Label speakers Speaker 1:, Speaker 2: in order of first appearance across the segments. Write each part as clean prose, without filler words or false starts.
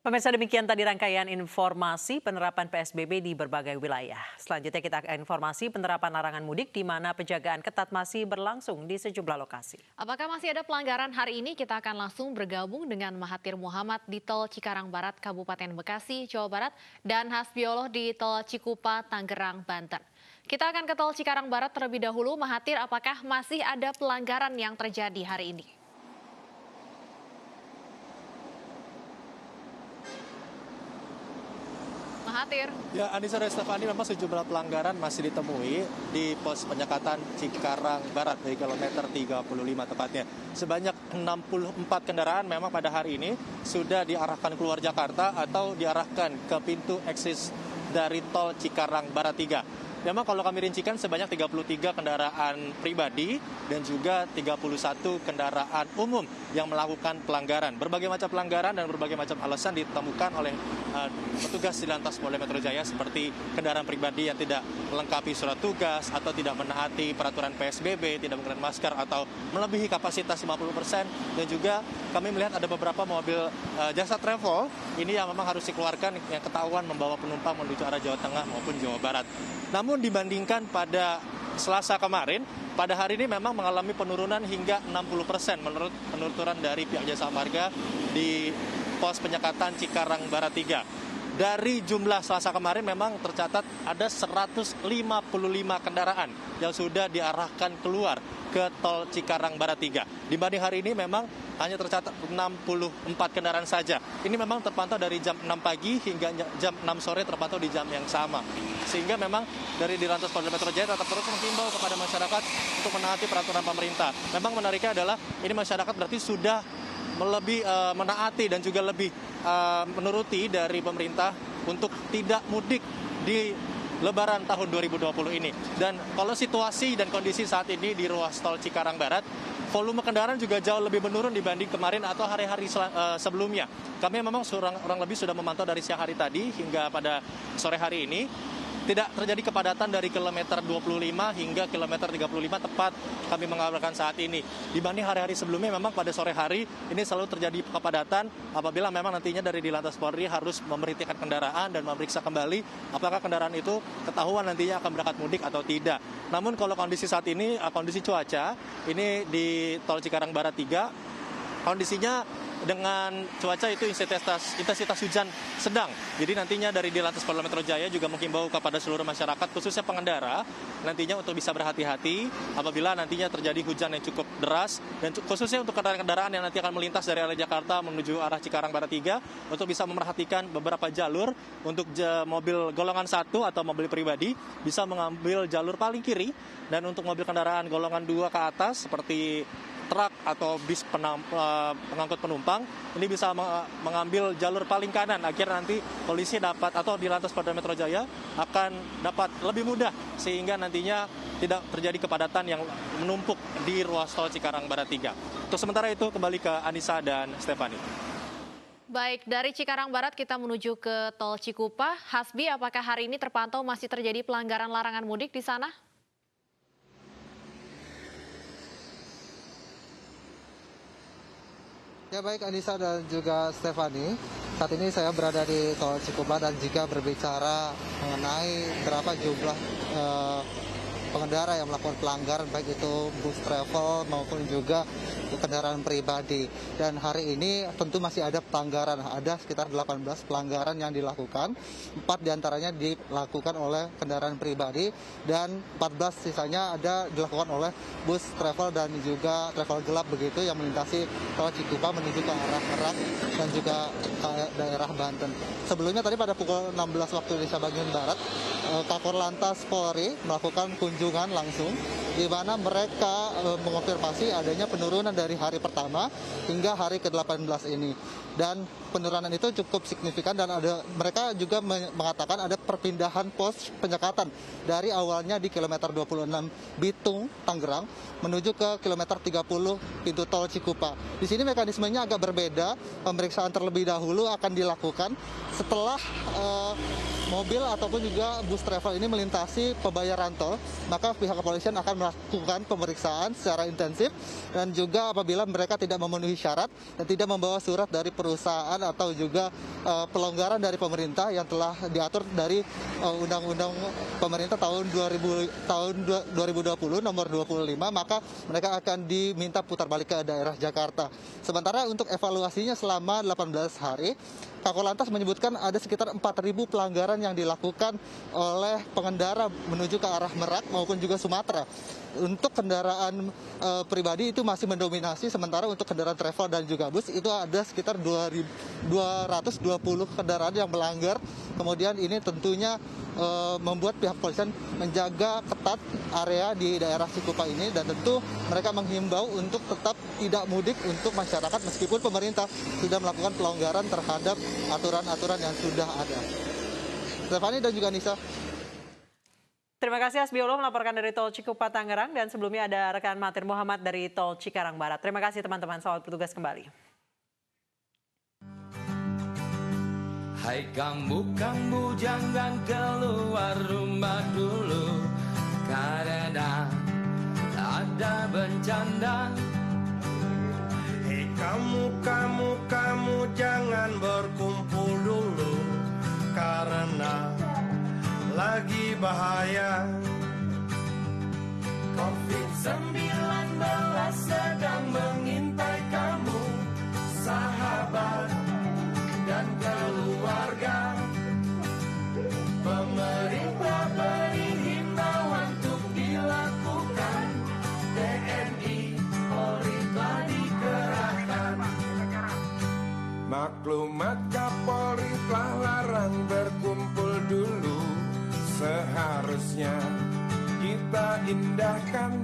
Speaker 1: Pemirsa, demikian tadi rangkaian informasi penerapan PSBB di berbagai wilayah. Selanjutnya kita akan informasi penerapan larangan mudik di mana penjagaan ketat masih berlangsung di sejumlah lokasi.
Speaker 2: Apakah masih ada pelanggaran hari ini? Kita akan langsung bergabung dengan Mahathir Muhammad di Tol Cikarang Barat, Kabupaten Bekasi, Jawa Barat, dan Hasbioloh di Tol Cikupa, Tangerang, Banten. Kita akan ke Tol Cikarang Barat terlebih dahulu. Mahathir, apakah masih ada pelanggaran yang terjadi hari ini? Mahathir.
Speaker 3: Ya, Anissa dan Stefani, memang sejumlah pelanggaran masih ditemui di pos penyekatan Cikarang Barat di kilometer 35 tepatnya. Sebanyak 64 kendaraan memang pada hari ini sudah diarahkan keluar Jakarta atau diarahkan ke pintu eksis dari tol Cikarang Barat 3. Memang kalau kami rincikan sebanyak 33 kendaraan pribadi dan juga 31 kendaraan umum yang melakukan pelanggaran. Berbagai macam pelanggaran dan berbagai macam alasan ditemukan oleh petugas di Lantas Polda Metro Jaya, seperti kendaraan pribadi yang tidak melengkapi surat tugas atau tidak menaati peraturan PSBB, tidak menggunakan masker atau melebihi kapasitas 50%, dan juga kami melihat ada beberapa mobil jasa travel ini yang memang harus dikeluarkan yang ketahuan membawa penumpang menuju arah Jawa Tengah maupun Jawa Barat. Namun dibandingkan pada Selasa kemarin, pada hari ini memang mengalami penurunan hingga 60% menurut penuturan dari pihak Jasa Marga di pos penyekatan Cikarang Barat 3. Dari jumlah Selasa kemarin memang tercatat ada 155 kendaraan yang sudah diarahkan keluar ke tol Cikarang Barat 3. Dibanding hari ini memang hanya tercatat 64 kendaraan saja. Ini memang terpantau dari jam 6 pagi hingga jam 6 sore terpantau di jam yang sama. Sehingga memang dari Lantas Polda Metro Jaya tetap terus menghimbau kepada masyarakat untuk menaati peraturan pemerintah. Memang menariknya adalah ini masyarakat berarti sudah lebih menaati dan juga lebih menuruti dari pemerintah untuk tidak mudik di Lebaran tahun 2020 ini. Dan kalau situasi dan kondisi saat ini di ruas tol Cikarang Barat, volume kendaraan juga jauh lebih menurun dibanding kemarin atau hari-hari sebelumnya. Kami memang kurang lebih sudah memantau dari siang hari tadi hingga pada sore hari ini. Tidak terjadi kepadatan dari kilometer 25 hingga kilometer 35 tepat kami mengabarkan saat ini. Dibanding hari-hari sebelumnya memang pada sore hari ini selalu terjadi kepadatan apabila memang nantinya dari Lantas Polri harus memberhentikan kendaraan dan memeriksa kembali apakah kendaraan itu ketahuan nantinya akan berangkat mudik atau tidak. Namun kalau kondisi saat ini, kondisi cuaca ini di tol Cikarang Barat 3, kondisinya dengan cuaca itu intensitas hujan sedang. Jadi nantinya dari Lantas Polda Metro Jaya juga menghimbau kepada seluruh masyarakat, khususnya pengendara, nantinya untuk bisa berhati-hati apabila nantinya terjadi hujan yang cukup deras, dan khususnya untuk kendaraan-kendaraan yang nanti akan melintas dari arah Jakarta menuju arah Cikarang Barat 3, untuk bisa memerhatikan beberapa jalur. Untuk mobil golongan 1 atau mobil pribadi bisa mengambil jalur paling kiri, dan untuk mobil kendaraan golongan 2 ke atas seperti truk atau bis pengangkut penumpang ini bisa mengambil jalur paling kanan agar nanti polisi dapat atau di Lantas Polda Metro Jaya akan dapat lebih mudah sehingga nantinya tidak terjadi kepadatan yang menumpuk di ruas tol Cikarang Barat 3. Untuk sementara itu kembali ke Anissa dan Stefani.
Speaker 2: Baik, dari Cikarang Barat kita menuju ke Tol Cikupa. Hasbi, apakah hari ini terpantau masih terjadi pelanggaran larangan mudik di sana?
Speaker 4: Ya baik, Anissa dan juga Stefani, saat ini saya berada di Tol Cikupa, dan jika berbicara mengenai berapa jumlah pengendara yang melakukan pelanggaran baik itu bus travel maupun juga kendaraan pribadi. Dan hari ini tentu masih ada pelanggaran, ada sekitar 18 pelanggaran yang dilakukan, 4 diantaranya dilakukan oleh kendaraan pribadi dan 14 sisanya ada dilakukan oleh bus travel dan juga travel gelap begitu yang melintasi Tol Cikupa menuju ke arah Merak dan juga ke daerah Banten. Sebelumnya tadi pada pukul 16 waktu Indonesia bagian Barat, Kakor Lantas Polri melakukan kunjungan langsung di mana mereka mengonfirmasi adanya penurunan dari hari pertama hingga hari ke-18 ini. Dan penurunan itu cukup signifikan, dan mereka juga mengatakan ada perpindahan pos penyekatan dari awalnya di kilometer 26 Bitung, Tangerang menuju ke kilometer 30 pintu tol Cikupa. Di sini mekanismenya agak berbeda, pemeriksaan terlebih dahulu akan dilakukan setelah mobil ataupun juga bus travel ini melintasi pembayaran tol, maka pihak kepolisian akan melakukan pemeriksaan secara intensif dan juga apabila mereka tidak memenuhi syarat dan tidak membawa surat dari perusahaan atau juga pelonggaran dari pemerintah yang telah diatur dari Undang-Undang Pemerintah tahun 2020 nomor 25, maka mereka akan diminta putar balik ke daerah Jakarta. Sementara untuk evaluasinya selama 18 hari, Kakor Lantas menyebutkan ada sekitar 4.000 pelanggaran yang dilakukan oleh pengendara menuju ke arah Merak maupun juga Sumatera. Untuk kendaraan pribadi itu masih mendominasi, sementara untuk kendaraan travel dan juga bus itu ada sekitar 220 kendaraan yang melanggar. Kemudian ini tentunya membuat pihak kepolisian menjaga ketat area di daerah Cikupa ini, dan tentu mereka menghimbau untuk tetap tidak mudik untuk masyarakat meskipun pemerintah sudah melakukan pelonggaran terhadap aturan-aturan yang sudah ada. Stefani dan juga Nisa.
Speaker 1: Terima kasih Hasbiolo melaporkan dari Tol Cikupa Tangerang, dan sebelumnya ada rekan Mahathir Mohamad dari Tol Cikarang Barat. Terima kasih teman-teman, selamat bertugas kembali.
Speaker 5: Hai kamu jangan keluar rumah dulu, karena ada bencana.
Speaker 6: Hei kamu jangan berkumpul dulu, karena lagi bahaya. COVID-19 sedang mengintai kamu, sahabat dan keluarga. Pemerintah beri himbauan untuk dilakukan, TNI Polri telah dikerahkan. Maklumat Kapolri telah larang berkumpul dulu, seharusnya kita indahkan.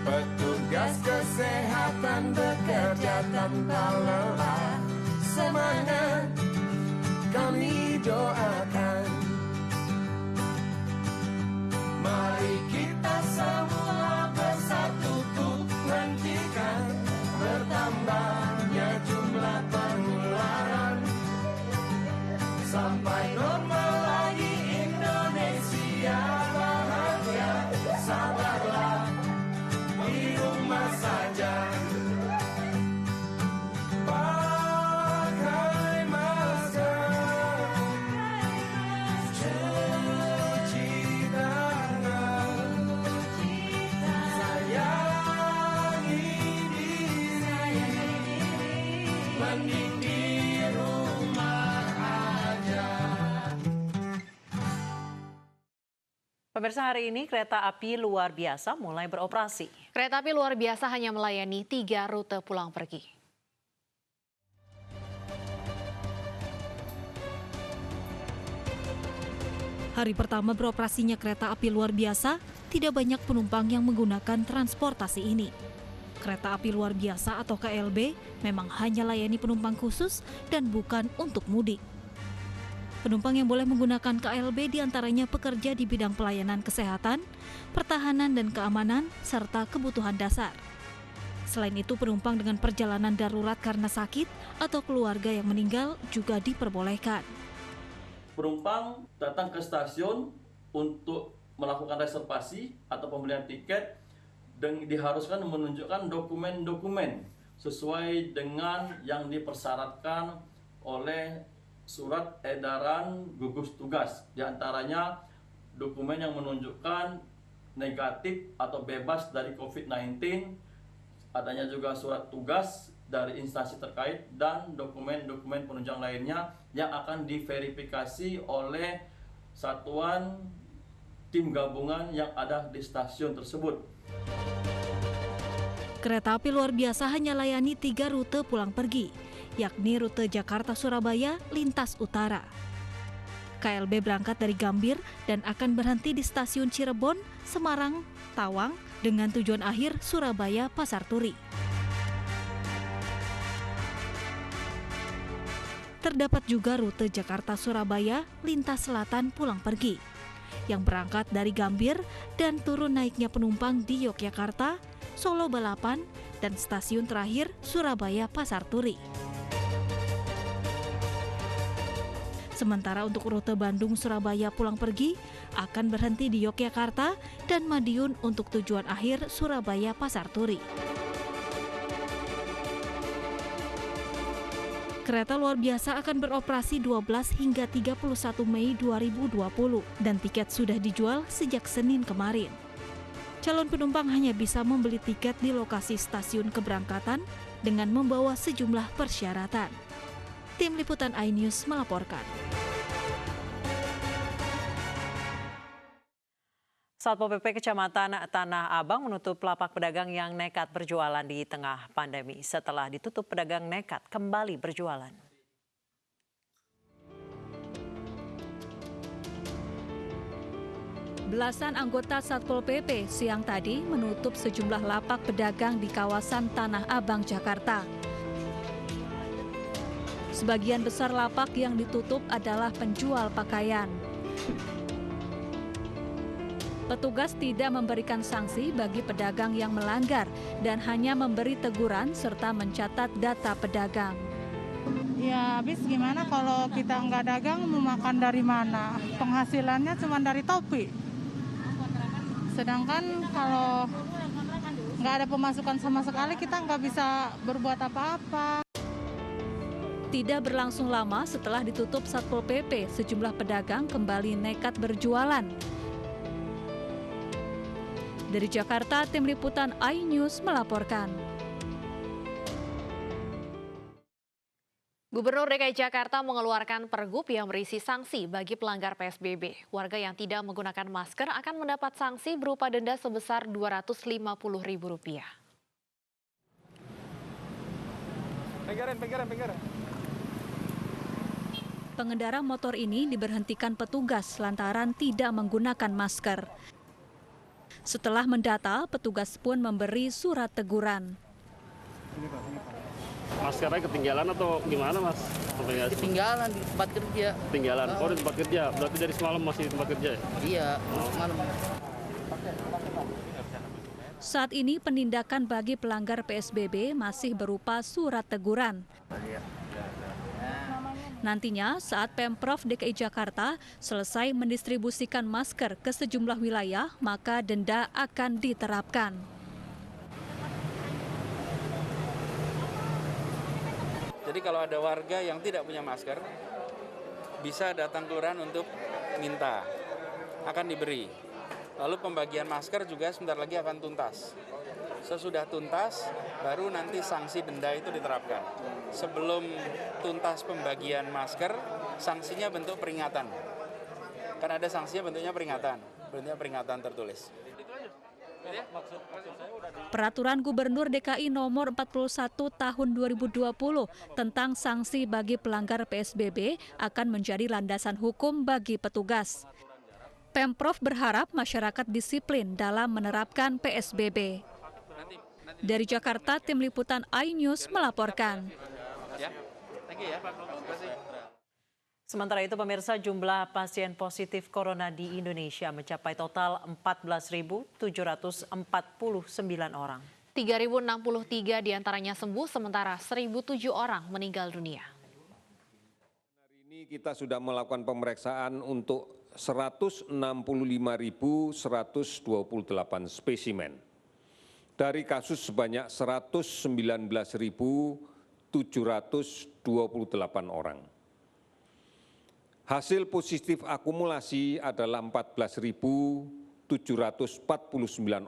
Speaker 6: Petugas kesehatan bekerja tanpa lelah, semangat kami doakan. Mari kita semua bersatu untuk hentikan bertambahnya jumlah penularan, sampai normal lagi Indonesia bahagia. Sabarlah di rumah saja, pakai masker, cuci tangan, sayangi diri, mending di rumah aja.
Speaker 1: Pemirsa, hari ini kereta api luar biasa mulai beroperasi.
Speaker 2: Kereta api luar biasa hanya melayani 3 rute pulang pergi.
Speaker 7: Hari pertama beroperasinya kereta api luar biasa, tidak banyak penumpang yang menggunakan transportasi ini. Kereta api luar biasa atau KLB memang hanya layani penumpang khusus dan bukan untuk mudik. Penumpang yang boleh menggunakan KLB diantaranya pekerja di bidang pelayanan kesehatan, pertahanan dan keamanan, serta kebutuhan dasar. Selain itu, penumpang dengan perjalanan darurat karena sakit atau keluarga yang meninggal juga diperbolehkan.
Speaker 8: Penumpang datang ke stasiun untuk melakukan reservasi atau pembelian tiket dan diharuskan menunjukkan dokumen-dokumen sesuai dengan yang dipersyaratkan oleh surat edaran gugus tugas, diantaranya dokumen yang menunjukkan negatif atau bebas dari COVID-19, adanya juga surat tugas dari instansi terkait, dan dokumen-dokumen penunjang lainnya yang akan diverifikasi oleh satuan tim gabungan yang ada di stasiun tersebut.
Speaker 7: Kereta api luar biasa hanya layani 3 rute pulang pergi, yakni rute Jakarta-Surabaya lintas utara. KLB berangkat dari Gambir dan akan berhenti di stasiun Cirebon, Semarang, Tawang dengan tujuan akhir Surabaya Pasar Turi. Terdapat juga rute Jakarta-Surabaya lintas selatan pulang pergi, yang berangkat dari Gambir dan turun naiknya penumpang di Yogyakarta, Solo Balapan, dan stasiun terakhir Surabaya Pasar Turi. Sementara untuk rute Bandung-Surabaya pulang pergi akan berhenti di Yogyakarta dan Madiun untuk tujuan akhir Surabaya Pasar Turi. Kereta luar biasa akan beroperasi 12 hingga 31 Mei 2020 dan tiket sudah dijual sejak Senin kemarin. Calon penumpang hanya bisa membeli tiket di lokasi stasiun keberangkatan dengan membawa sejumlah persyaratan. Tim Liputan iNews melaporkan.
Speaker 1: Satpol PP Kecamatan Tanah Abang menutup lapak pedagang yang nekat berjualan di tengah pandemi. Setelah ditutup, pedagang nekat kembali berjualan.
Speaker 7: Belasan anggota Satpol PP siang tadi menutup sejumlah lapak pedagang di kawasan Tanah Abang, Jakarta. Sebagian besar lapak yang ditutup adalah penjual pakaian. Petugas tidak memberikan sanksi bagi pedagang yang melanggar dan hanya memberi teguran serta mencatat data pedagang.
Speaker 9: Ya habis gimana kalau kita nggak dagang mau makan dari mana? Penghasilannya cuma dari topi. Sedangkan kalau nggak ada pemasukan sama sekali kita nggak bisa berbuat apa-apa.
Speaker 7: Tidak berlangsung lama setelah ditutup Satpol PP, sejumlah pedagang kembali nekat berjualan. Dari Jakarta, Tim Liputan iNews melaporkan.
Speaker 2: Gubernur DKI Jakarta mengeluarkan pergub yang berisi sanksi bagi pelanggar PSBB. Warga yang tidak menggunakan masker akan mendapat sanksi berupa denda sebesar Rp250.000.
Speaker 6: Penggaran.
Speaker 7: Pengendara motor ini diberhentikan petugas lantaran tidak menggunakan masker. Setelah mendata, petugas pun memberi surat teguran.
Speaker 10: Maskernya ketinggalan atau gimana, Mas?
Speaker 11: Ketinggalan di tempat kerja.
Speaker 10: Ketinggalan. Oh, di tempat kerja. Berarti dari semalam masih di tempat kerja ya?
Speaker 11: Iya, malam.
Speaker 7: Saat ini penindakan bagi pelanggar PSBB masih berupa surat teguran. Nantinya saat Pemprov DKI Jakarta selesai mendistribusikan masker ke sejumlah wilayah, maka denda akan diterapkan.
Speaker 12: Jadi kalau ada warga yang tidak punya masker, bisa datang kelurahan untuk minta, akan diberi. Lalu pembagian masker juga sebentar lagi akan tuntas. Sesudah tuntas, baru nanti sanksi denda itu diterapkan. Sebelum tuntas pembagian masker, sanksinya bentuk peringatan. Kan ada sanksinya bentuknya peringatan tertulis.
Speaker 7: Peraturan Gubernur DKI nomor 41 tahun 2020 tentang sanksi bagi pelanggar PSBB akan menjadi landasan hukum bagi petugas. Pemprov berharap masyarakat disiplin dalam menerapkan PSBB. Dari Jakarta, Tim Liputan iNews melaporkan.
Speaker 1: Sementara itu, pemirsa, jumlah pasien positif corona di Indonesia mencapai total 14.749 orang.
Speaker 2: 3.063 diantaranya sembuh, sementara 1.007 orang meninggal dunia.
Speaker 13: Hari ini kita sudah melakukan pemeriksaan untuk 165.128 spesimen. Dari kasus sebanyak 119.728 orang. Hasil positif akumulasi adalah 14.749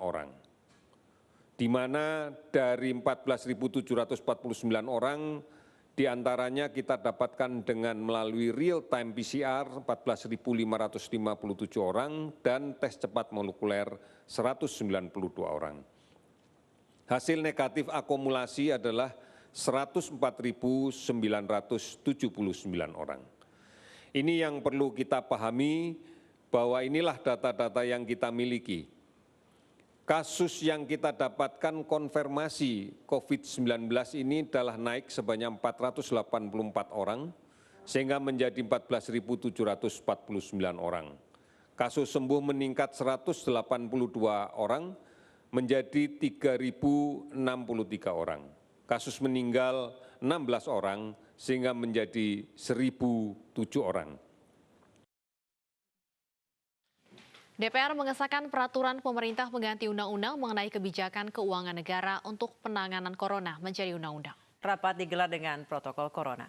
Speaker 13: orang, di mana dari 14.749 orang, diantaranya kita dapatkan dengan melalui real-time PCR 14.557 orang dan tes cepat molekuler 192 orang. Hasil negatif akumulasi adalah 104.979 orang. Ini yang perlu kita pahami bahwa inilah data-data yang kita miliki. Kasus yang kita dapatkan konfirmasi COVID-19 ini adalah naik sebanyak 484 orang, sehingga menjadi 14.749 orang. Kasus sembuh meningkat 182 orang, menjadi 3.063 orang. kasus meninggal 16 orang sehingga menjadi 1.007 orang.
Speaker 2: DPR mengesahkan peraturan pemerintah pengganti undang-undang mengenai kebijakan keuangan negara untuk penanganan corona menjadi undang-undang.
Speaker 1: Rapat digelar dengan protokol corona.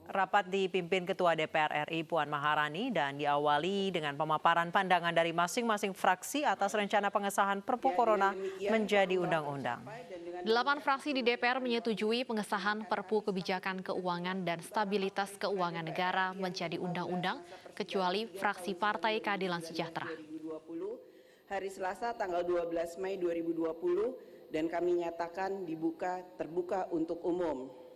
Speaker 1: Rapat dipimpin Ketua DPR RI Puan Maharani dan diawali dengan pemaparan pandangan dari masing-masing fraksi atas rencana pengesahan Perpu Corona menjadi undang-undang.
Speaker 2: 8 fraksi di DPR menyetujui pengesahan Perpu Kebijakan Keuangan dan Stabilitas Keuangan Negara menjadi undang-undang, kecuali fraksi Partai Keadilan Sejahtera.
Speaker 14: Hari Selasa tanggal 12 Mei 2020 dan kami nyatakan terbuka untuk umum.